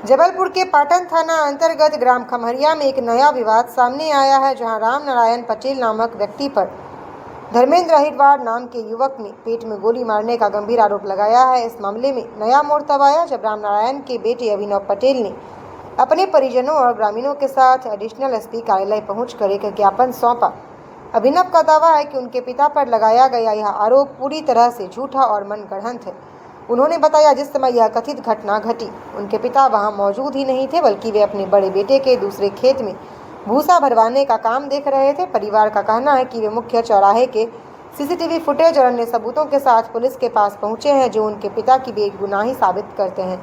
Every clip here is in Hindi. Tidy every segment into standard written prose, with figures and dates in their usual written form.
जबलपुर के पाटन थाना अंतर्गत ग्राम खमहरिया में एक नया विवाद सामने आया है, जहां राम नारायण पटेल नामक व्यक्ति पर धर्मेंद्र अहिरवार नाम के युवक ने पेट में गोली मारने का गंभीर आरोप लगाया है। इस मामले में नया मोड़ तब आया जब राम नारायण के बेटे अभिनव पटेल ने अपने परिजनों और ग्रामीणों के साथ एडिशनल एसपी कार्यालय पहुंचकर एक ज्ञापन सौंपा। अभिनव का दावा है कि उनके पिता पर लगाया गया यह आरोप पूरी तरह से झूठा और मनगढ़ंत है। उन्होंने बताया, जिस समय यह कथित घटना घटी उनके पिता वहां मौजूद ही नहीं थे, बल्कि वे अपने बड़े बेटे के दूसरे खेत में भूसा भरवाने का काम देख रहे थे। परिवार का कहना है कि वे मुख्य चौराहे के सीसीटीवी फुटेज और अन्य सबूतों के साथ पुलिस के पास पहुंचे हैं, जो उनके पिता की बेगुनाही साबित करते हैं।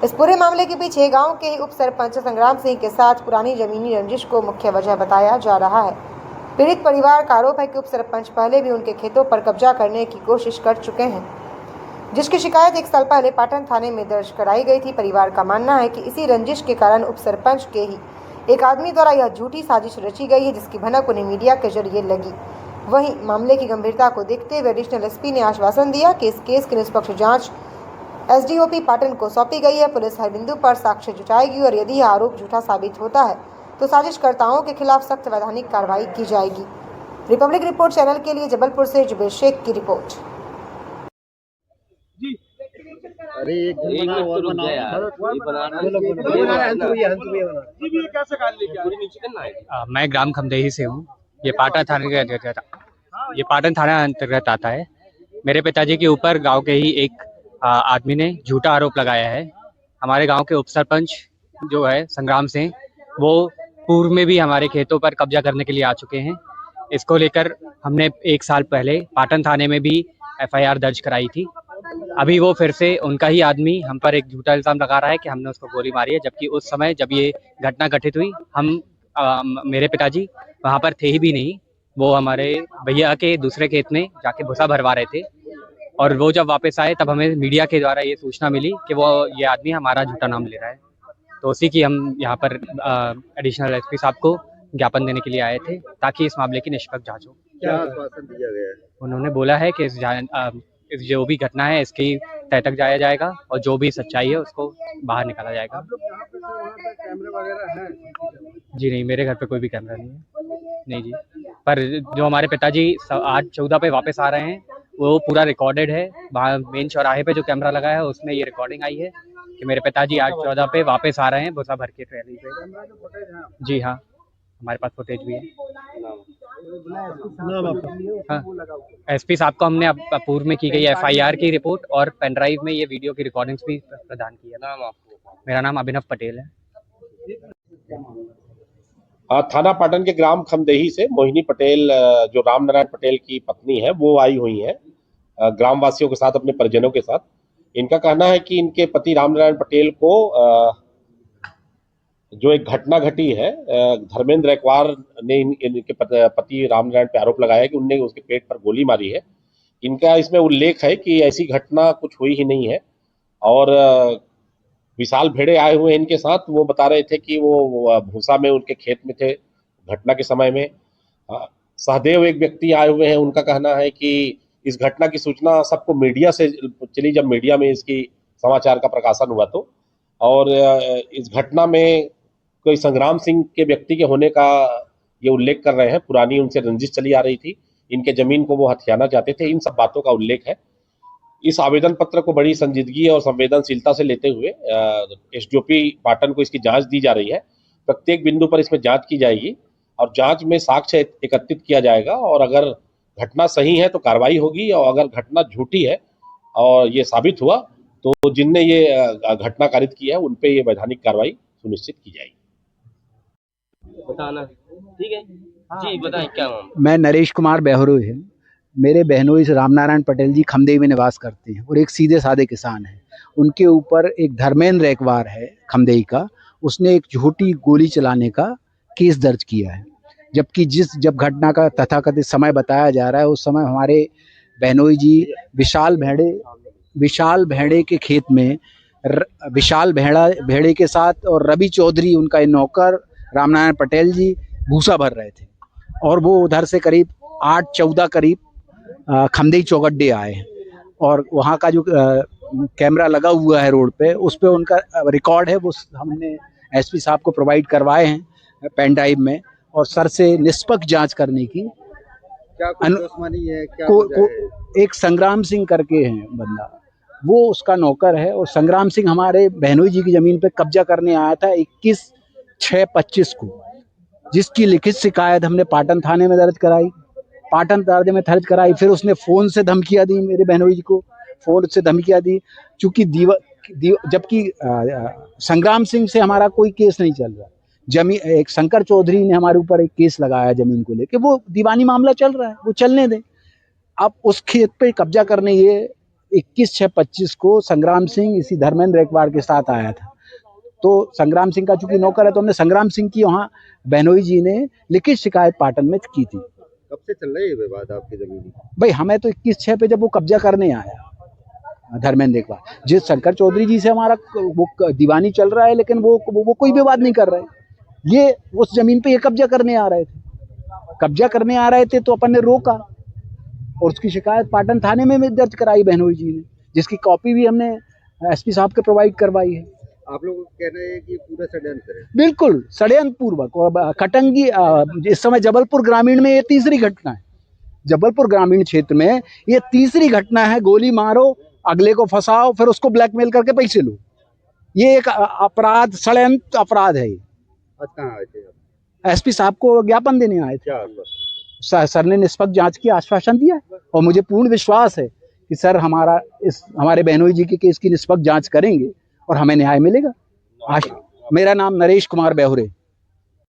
इस पूरे मामले के पीछे गांव के उप सरपंच संग्राम सिंह के साथ पुरानी जमीनी रंजिश को मुख्य वजह बताया जा रहा है। पीड़ित परिवार का आरोप है कि उप सरपंच पहले भी उनके खेतों पर कब्जा करने की कोशिश कर चुके हैं, जिसकी शिकायत 1 साल पहले पाटन थाने में दर्ज कराई गई थी। परिवार का मानना है कि इसी रंजिश के कारण उप सरपंच के ही एक आदमी द्वारा यह झूठी साजिश रची गई है, जिसकी भनक उन्हें मीडिया के जरिए लगी। वहीं मामले की गंभीरता को देखते हुए एडिशनल एसपी ने आश्वासन दिया कि इस केस की निष्पक्ष जांच एसडीओपी पाटन को सौंपी गई है। पुलिस हर बिंदु पर साक्ष्य जुटाएगी और यदि यह आरोप झूठा साबित होता है तो साजिशकर्ताओं के खिलाफ सख्त वैधानिक कार्रवाई की जाएगी। रिपब्लिक रिपोर्ट चैनल के लिए जबलपुर से जुबेर शेख की रिपोर्ट। अरे एक मिनट और बनाओ यार, मैं ग्राम खमदेही से हूँ। ये पाटन थाना अंतर्गत आता है। मेरे पिताजी के ऊपर गांव के ही एक आदमी ने झूठा आरोप लगाया है। हमारे गांव के उप सरपंच जो है संग्राम सिंह, वो पूर्व में भी हमारे खेतों पर कब्जा करने के लिए आ चुके हैं। इसको लेकर हमने 1 साल पहले पाटन थाने में भी एफआईआर दर्ज कराई थी। अभी वो फिर से उनका ही आदमी हम पर एक झूठा इल्जाम लगा रहा है कि हमने उसको गोली मारी है, जबकि उस समय जब ये घटना घटित हुई मेरे पिताजी वहाँ पर थे ही भी नहीं। वो हमारे भैया के दूसरे खेत में जाके भूसा भरवा रहे थे और वो जब वापस आए तब हमें मीडिया के द्वारा ये सूचना मिली कि वो ये आदमी हमारा झूठा नाम ले रहा है। तो उसी की हम यहाँ पर एडिशनल एसपी साहब को ज्ञापन देने के लिए आए थे, ताकि इस मामले की निष्पक्ष जांच हो। क्या आश्वासन दिया गया है? उन्होंने बोला है कि इस जो भी घटना है इसकी तह तक जाया जाएगा और जो भी सच्चाई है उसको बाहर निकाला जाएगा। आप लोग यहाँ पे वहाँ पे कैमरे वगैरह हैं? जी नहीं, मेरे घर पे कोई भी कैमरा नहीं है। नहीं जी, पर जो हमारे पिताजी आज 14 पे वापस आ रहे हैं वो पूरा रिकॉर्डेड है। वहाँ मेन चौराहे पे जो कैमरा लगा है उसमें ये रिकॉर्डिंग आई है कि मेरे पिताजी आज 14 पे वापस आ रहे हैं भूसा भर के ट्रैली पे। जी हाँ, हमारे पास फुटेज भी है। हाँ, एसपी साहब को हमने पूर्व में की गई एफआईआर की रिपोर्ट और पेन ड्राइव में ये वीडियो की रिकॉर्डिंग्स भी प्रदान की है। मेरा नाम अभिनव पटेल है। थाना पाटन के ग्राम खमदेही से मोहिनी पटेल, जो राम नारायण पटेल की पत्नी है, वो आई हुई है ग्राम वासियों के साथ, अपने परिजनों के साथ। इनका कहना है कि इनके पति राम नारायण पटेल को जो एक घटना घटी है, धर्मेंद्र अहिरवार ने इनके पति राम नारायण पे आरोप लगाया कि उनने उसके पेट पर गोली मारी है। इनका इसमें उल्लेख है कि ऐसी घटना कुछ हुई ही नहीं है और विशाल भेड़े आए हुए हैं इनके साथ। वो बता रहे थे कि वो भूसा में उनके खेत में थे घटना के समय में। सहदेव एक व्यक्ति आए हुए हैं, उनका कहना है कि इस घटना की सूचना सबको मीडिया से चली, जब मीडिया में इसकी समाचार का प्रकाशन हुआ तो। और इस घटना में कोई संग्राम सिंह के व्यक्ति के होने का ये उल्लेख कर रहे हैं। पुरानी उनसे रंजिश चली आ रही थी, इनके जमीन को वो हथियाना चाहते थे। इन सब बातों का उल्लेख है। इस आवेदन पत्र को बड़ी संजीदगी और संवेदनशीलता से लेते हुए एसडीओपी पाटन को इसकी जांच दी जा रही है। प्रत्येक बिंदु पर इसमें जांच की जाएगी और जांच में साक्ष्य एकत्रित किया जाएगा और अगर घटना सही है तो कार्रवाई होगी और अगर घटना झूठी है और ये साबित हुआ तो जिनने ये घटना कारित की है उन पे ये वैधानिक कार्रवाई सुनिश्चित की जाएगी। बताना ठीक है जी, बताएं क्या नाम? मैं नरेश कुमार बेहरोई है। मेरे बहनोई से रामनारायण पटेल जी खमदेही में निवास करते हैं और एक सीधे साधे किसान हैं। उनके ऊपर एक धर्मेंद्र अहिरवार है खमदेही का, उसने एक झूठी गोली चलाने का केस दर्ज किया है। जबकि जब घटना का तथाकथित समय बताया जा रहा है उस समय हमारे बहनोई जी विशाल भेड़े के खेत में विशाल भेड़े के साथ और रवि चौधरी उनका नौकर रामनारायण पटेल जी भूसा भर रहे थे और वो उधर से करीब 8-14 करीब खमदेही चौगड्डे आए और वहाँ का जो कैमरा लगा हुआ है रोड पे, उस पे उनका रिकॉर्ड है, वो हमने एसपी साहब को प्रोवाइड करवाए हैं पेन ड्राइव में, और सर से निष्पक्ष जांच करने की। क्या कुछ दुश्मनी है, क्या एक संग्राम सिंह करके हैं बंदा, वो उसका नौकर है, और संग्राम सिंह हमारे बहनोई जी की जमीन पे कब्जा करने आया था 21/6/25 को, जिसकी लिखित शिकायत हमने पाटन थाने में दर्ज कराई, फिर उसने फोन से धमकियां दी मेरे बहनोई जी को, फोन से धमकियां दी, चूंकि जबकि संग्राम सिंह से हमारा कोई केस नहीं चल रहा, जमीन एक शंकर चौधरी ने हमारे ऊपर एक केस लगाया जमीन को लेके, वो दीवानी मामला चल रहा है, वो चलने दें। अब उस खेत पे कब्जा करने ये 21/6/25 को संग्राम सिंह इसी धर्मेंद्र रेकवार के साथ आया था। तो संग्राम सिंह का चूंकि नौकर है, तो हमने संग्राम सिंह की वहाँ बहनोई जी ने लिखित शिकायत पाटन में की थी। कब से चल रहा है ये विवाद आपकी जमीन? भाई हमें तो 21/6 पे जब वो कब्जा करने आया धर्मेंद्र रेकवार, जिस शंकर चौधरी जी से हमारा वो दीवानी चल रहा है, लेकिन वो कोई विवाद नहीं कर रहे, ये उस जमीन पे ये कब्जा करने आ रहे थे, तो अपन ने रोका और उसकी शिकायत पाटन थाने में दर्ज कराई बहनोई जी ने, जिसकी कॉपी भी हमने एसपी साहब के प्रोवाइड करवाई है। आप लोग कह रहे हैं कि पूरा षड्यंत्र है? बिल्कुल षड्यंत्र पूर्वक। और कटंगी इस समय जबलपुर ग्रामीण में ये तीसरी घटना है, जबलपुर ग्रामीण क्षेत्र में ये तीसरी घटना है। गोली मारो, अगले को फंसाओ, फिर उसको ब्लैकमेल करके पैसे लो, ये एक अपराध, षड्यंत्र अपराध है। आज कहाँ आए थे? एसपी साहब को ज्ञापन देने आए थे। क्या सर ने निष्पक्ष जांच की आश्वासन दिया, और मुझे पूर्ण विश्वास है कि सर हमारे बहनोई जी के केस की निष्पक्ष जांच करेंगे और हमें न्याय मिलेगा। मेरा नाम नरेश कुमार बेहुरे।